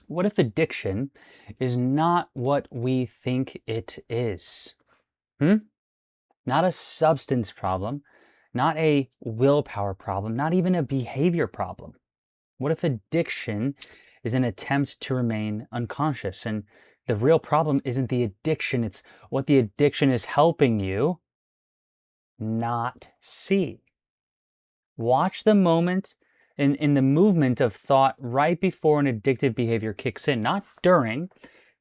What if addiction is not what we think it is? Hmm? Not a substance problem, not a willpower problem, not even a behavior problem. What if addiction is an attempt to remain unconscious? And the real problem isn't the addiction, it's what the addiction is helping you not see. Watch the moment in the movement of thought right before an addictive behavior kicks in, not during,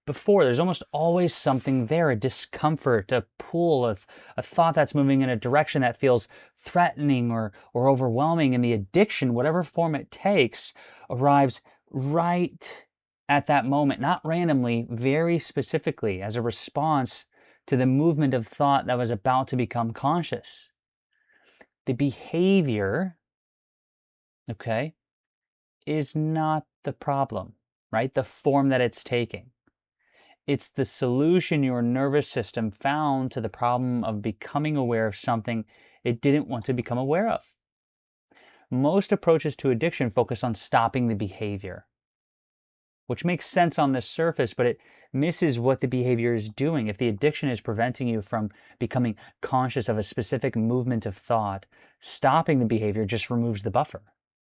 before. There's almost always something there, a discomfort, a pull, a thought that's moving in a direction that feels threatening or overwhelming. And the addiction, whatever form it takes, arrives right at that moment, not randomly, very specifically as a response to the movement of thought that was about to become conscious. The behavior, okay, is not the problem, right? The form that it's taking. It's the solution your nervous system found to the problem of becoming aware of something it didn't want to become aware of. Most approaches to addiction focus on stopping the behavior, which makes sense on the surface, but it misses what the behavior is doing. If the addiction is preventing you from becoming conscious of a specific movement of thought, stopping the behavior just removes the buffer.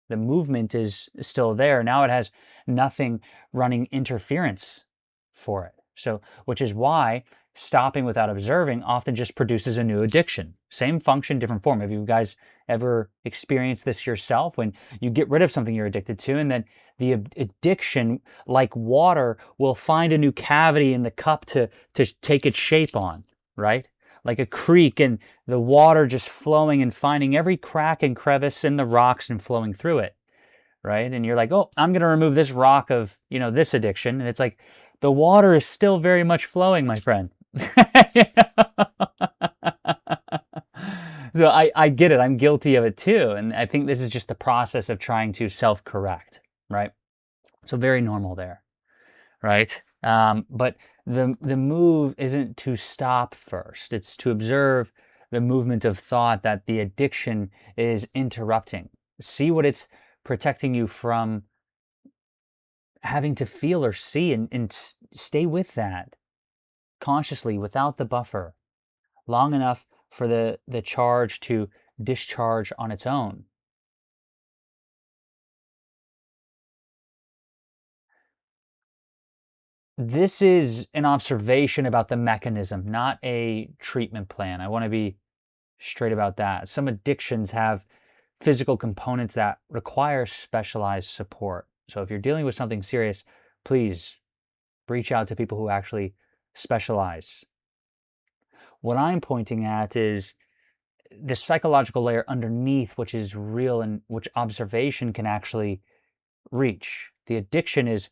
The movement is still there. Now it has nothing running interference for it. So, which is why stopping without observing often just produces a new addiction. Same function, different form. Have you guys ever experienced this yourself when you get rid of something you're addicted to and then the addiction, like water, will find a new cavity in the cup to take its shape on, right? Like a creek and the water just flowing and finding every crack and crevice in the rocks and flowing through it, right? And you're like, oh, I'm going to remove this rock of, this addiction. And it's like, the water is still very much flowing, my friend. So I get it. I'm guilty of it too. And I think this is just the process of trying to self-correct, right? So very normal there, right? But the move isn't to stop first. It's to observe the movement of thought that the addiction is interrupting. See what it's protecting you from having to feel or see, and stay with that consciously without the buffer long enough for the charge to discharge on its own. This is an observation about the mechanism, not a treatment plan. I want to be straight about that. Some addictions have physical components that require specialized support. So if you're dealing with something serious, please reach out to people who actually specialize. What I'm pointing at is the psychological layer underneath, which is real and which observation can actually reach. The addiction is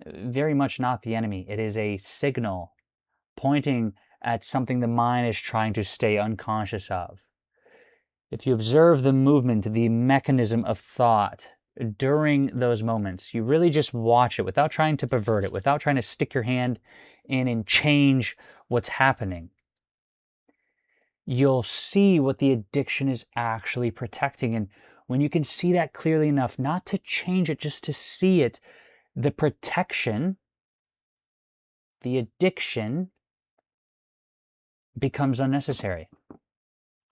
very much not the enemy. It is a signal pointing at something the mind is trying to stay unconscious of. If you observe the movement, the mechanism of thought during those moments, you really just watch it without trying to pervert it, without trying to stick your hand in and change what's happening. You'll see what the addiction is actually protecting. And when you can see that clearly enough, not to change it, just to see it, the protection, the addiction becomes unnecessary.